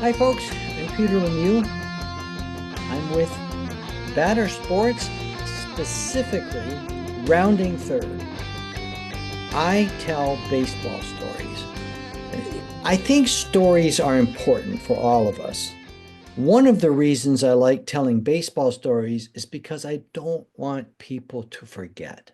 Hi, folks. I'm Peter Lemieux. I'm with Batter Sports, specifically rounding third. I tell baseball stories. I think stories are important for all of us. One of the reasons I like telling baseball stories is because I don't want people to forget.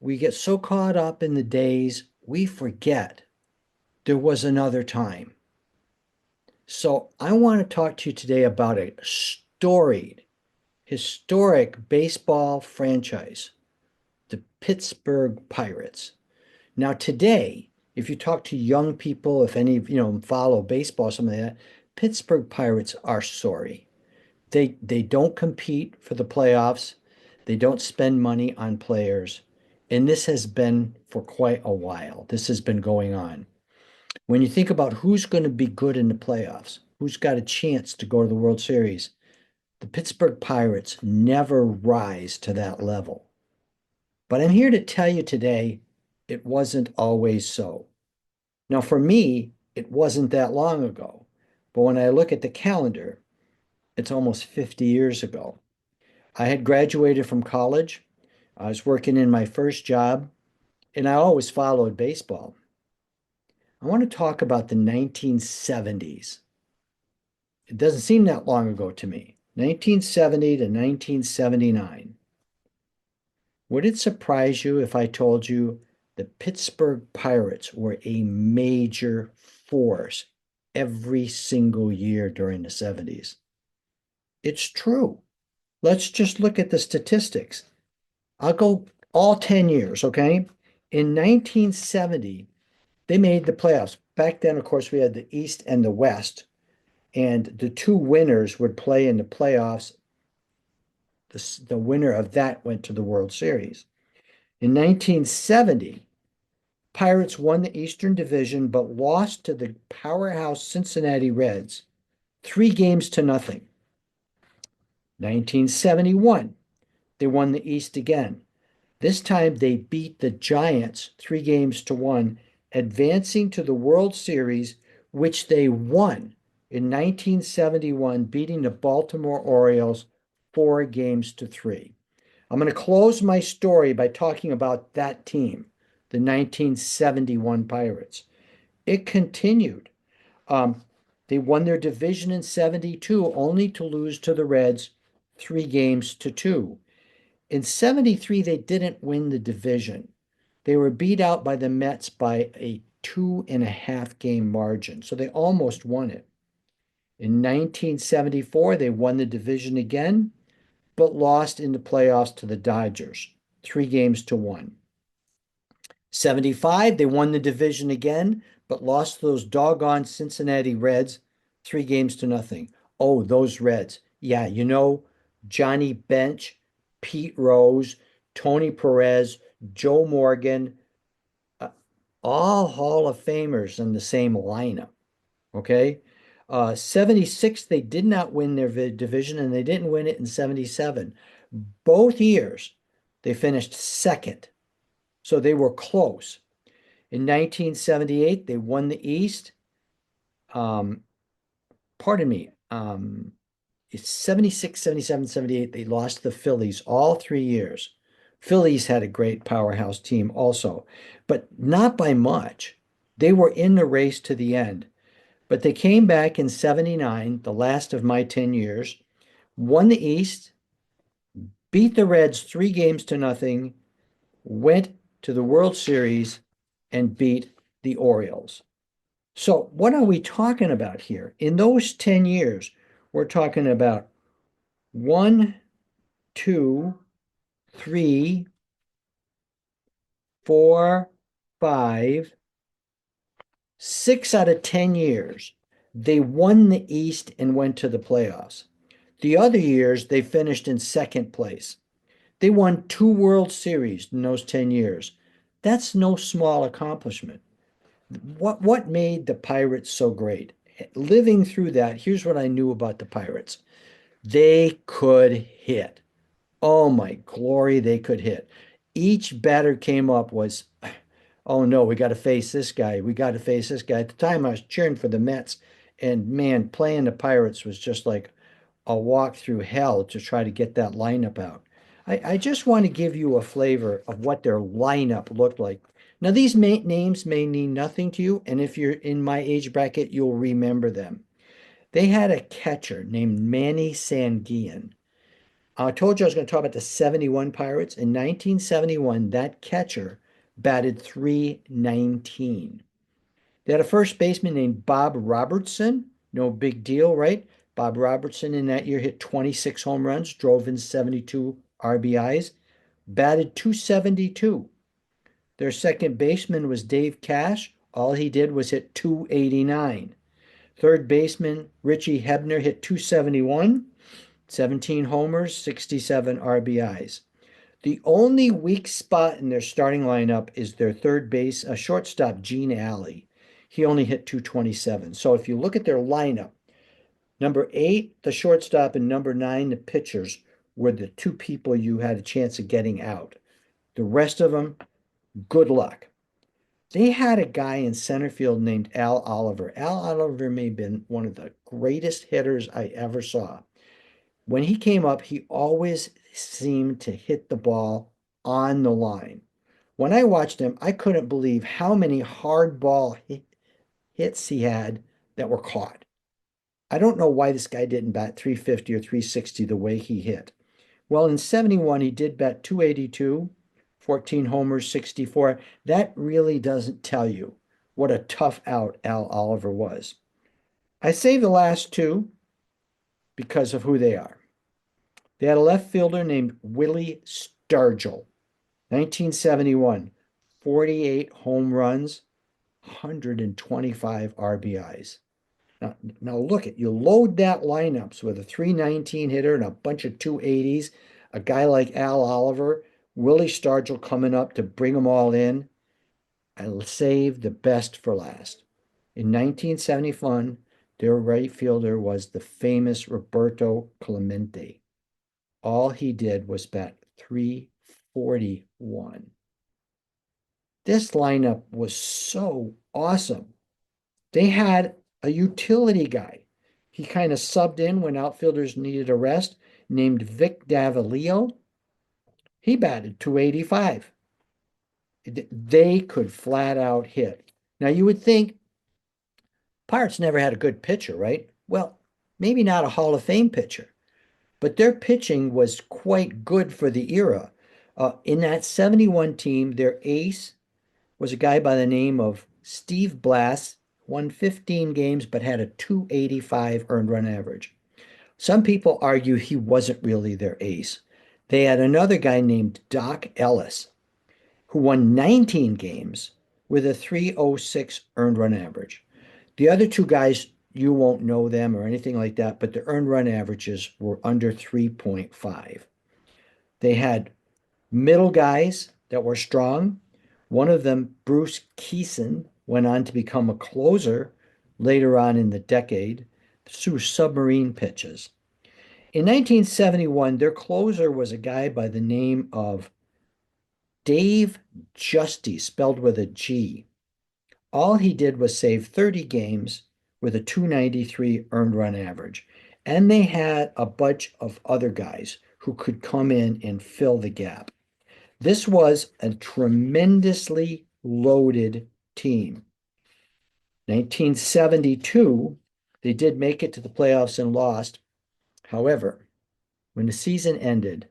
We get so caught up in the days, we forget there was another time. So I want to talk to you today about a storied, historic baseball franchise, the Pittsburgh Pirates. Now, today, if you talk to young people, if any of follow baseball, something like that, Pittsburgh Pirates are sorry. They don't compete for the playoffs. They don't spend money on players. And this has been for quite a while. This has been going on. When you think about who's going to be good in the playoffs, who's got a chance to go to the World Series, the Pittsburgh Pirates never rise to that level. But I'm here to tell you today it wasn't always so. Now, for me, it wasn't that long ago. But when I look at the calendar, it's almost 50 years ago. I had graduated from college. I was working in my first job, and I always followed baseball. I want to talk about the 1970s. It doesn't seem that long ago to me. 1970 to 1979. Would it surprise you if I told you the Pittsburgh Pirates were a major force every single year during the 70s? It's true. Let's just look at the statistics. I'll go all 10 years, okay? In 1970, they made the playoffs. Back then, of course, we had the East and the West, and the two winners would play in the playoffs. The winner of that went to the World Series. In 1970, Pirates won the Eastern Division but lost to the powerhouse Cincinnati Reds 3 games to nothing. 1971, they won the East again. This time they beat the Giants 3 games to 1, advancing to the World Series, which they won in 1971, beating the Baltimore Orioles 4 games to 3. I'm going to close my story by talking about that team, the 1971 Pirates. It continued. They won their division in 72, only to lose to the Reds 3 games to 2. In 73, they didn't win the division. They were beat out by the Mets by a 2.5 game margin, so they almost won it. In 1974, they won the division again, but lost in the playoffs to the Dodgers, 3 games to 1. 75, they won the division again, but lost to those doggone Cincinnati Reds, 3 games to 0. Oh, those Reds. Yeah, Johnny Bench, Pete Rose, Tony Perez, Joe Morgan, all Hall of Famers in the same lineup. Okay. 76, they did not win their division, and they didn't win it in 77. Both years, they finished second. So they were close. In 1978, they won the East. Um, pardon me. It's 76, 77, 78. They lost the Phillies all 3 years. Phillies had a great powerhouse team also, but not by much. They were in the race to the end. But they came back in 79, the last of my 10 years, won the East, beat the Reds 3 games to 0, went to the World Series, and beat the Orioles. So, what are we talking about here? In those 10 years, we're talking about 1, 2, 3, 4, 5, 6 out of 10 years. They won the East and went to the playoffs. The other years, they finished in second place. They won 2 World Series in those 10 years. That's no small accomplishment. What made the Pirates so great? Living through that, here's what I knew about the Pirates. They could hit. Oh my glory, they could hit. Each batter came up was, oh no, we got to face this guy. We got to face this guy. At the time, I was cheering for the Mets, And man, playing the Pirates was just like a walk through hell to try to get that lineup out. I just want to give you a flavor of what their lineup looked like. Now, these names may mean nothing to you, and if you're in my age bracket, you'll remember them. They had a catcher named Manny Sanguillen. I told you I was going to talk about the 71 Pirates. In 1971, that catcher batted 319. They had a first baseman named Bob Robertson. No big deal, right? Bob Robertson in that year hit 26 home runs, drove in 72 RBIs, batted 272. Their second baseman was Dave Cash. All he did was hit 289. Third baseman Richie Hebner hit 271, 17 homers, 67 RBIs. The only weak spot in their starting lineup is their third base, a shortstop, Gene Alley. He only hit 227. So if you look at their lineup, number 8, the shortstop, and number 9, the pitchers, were the two people you had a chance of getting out. The rest of them, good luck. They had a guy in center field named Al Oliver. Al Oliver may have been one of the greatest hitters I ever saw. When he came up, he always seemed to hit the ball on the line. When I watched him, I couldn't believe how many hard ball hits he had that were caught. I don't know why this guy didn't bat 350 or 360 the way he hit. Well, in 71, he did bat 282, 14 homers, 64. That really doesn't tell you what a tough out Al Oliver was. I saved the last two because of who they are. They had a left fielder named Willie Stargell, 1971, 48 home runs, 125 RBIs. Now look at you load that lineups with a 319 hitter and a bunch of 280s, a guy like Al Oliver, Willie Stargell coming up to bring them all in. I'll save the best for last. In 1971, their right fielder was the famous Roberto Clemente. All he did was bat 341. This lineup was so awesome. They had a utility guy. He kind of subbed in when outfielders needed a rest, named Vic Davalillo. He batted 285. They could flat out hit. Now, you would think Pirates never had a good pitcher, right? Well, maybe not a Hall of Fame pitcher, but their pitching was quite good for the era. In that 71 team, their ace was a guy by the name of Steve Blass, won 15 games but had a 285 earned run average. Some people argue he wasn't really their ace. They had another guy named Doc Ellis, who won 19 games with a 306 earned run average. The other two guys, you won't know them or anything like that, but the earned run averages were under 3.5. They had middle guys that were strong. One of them, Bruce Keeson, went on to become a closer later on in the decade through submarine pitches. In 1971, their closer was a guy by the name of Dave Justy, spelled with a G. All he did was save 30 games with a 293 earned run average. And they had a bunch of other guys who could come in and fill the gap. This was a tremendously loaded team. 1972, they did make it to the playoffs and lost. However, when the season ended,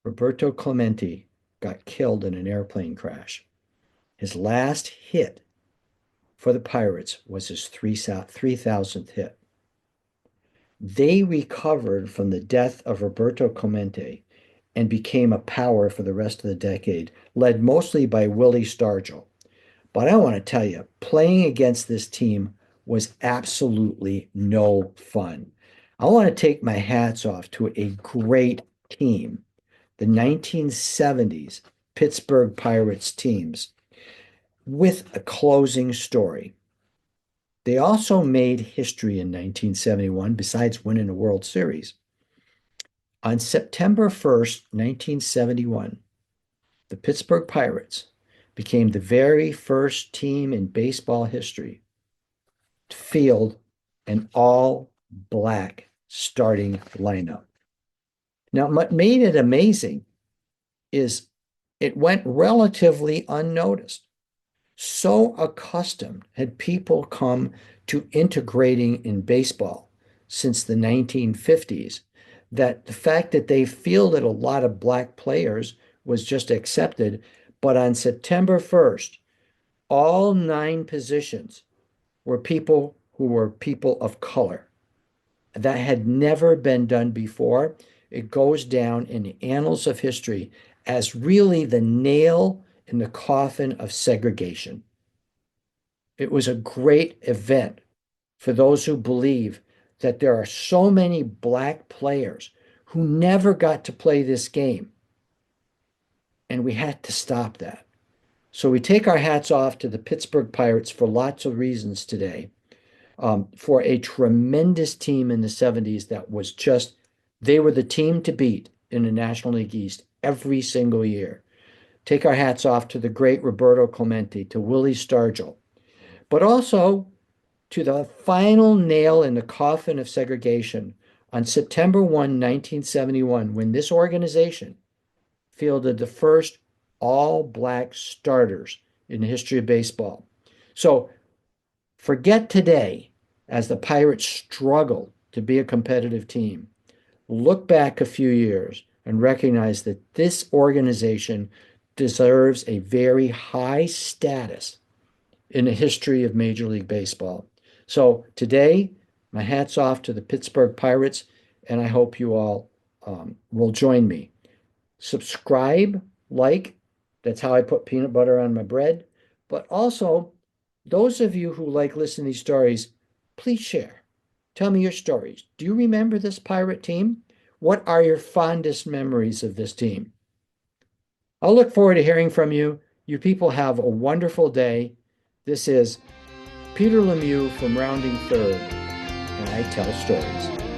Roberto Clemente got killed in an airplane crash. His last hit for the Pirates was his 3,000th hit. They recovered from the death of Roberto Clemente and became a power for the rest of the decade, led mostly by Willie Stargell. But I want to tell you, playing against this team was absolutely no fun. I want to take my hats off to a great team, the 1970s Pittsburgh Pirates teams, with a closing story. They also made history in 1971, besides winning a World Series. On September 1st, 1971, the Pittsburgh Pirates became the very first team in baseball history to field an all-black starting lineup. Now, what made it amazing is it went relatively unnoticed. So accustomed had people come to integrating in baseball since the 1950s that the fact that they fielded a lot of black players was just accepted. But on September 1st, all 9 positions were people who were people of color. That had never been done before. It goes down in the annals of history as really the nail in the coffin of segregation. It was a great event for those who believe that there are so many black players who never got to play this game. And we had to stop that. So we take our hats off to the Pittsburgh Pirates for lots of reasons today. For a tremendous team in the 70s that was just, they were the team to beat in the National League East every single year. Take our hats off to the great Roberto Clemente, to Willie Stargell, but also to the final nail in the coffin of segregation on September 1, 1971, when this organization fielded the first all-black starters in the history of baseball. So forget today as the Pirates struggle to be a competitive team. Look back a few years and recognize that this organization deserves a very high status in the history of Major League Baseball. So today, my hat's off to the Pittsburgh Pirates, and I hope you all will join me. Subscribe, like, that's how I put peanut butter on my bread. But also, those of you who like listening to these stories, please share. Tell me your stories. Do you remember this Pirate team? What are your fondest memories of this team? I'll look forward to hearing from you. You people have a wonderful day. This is Peter Lemieux from Rounding Third, and I tell stories.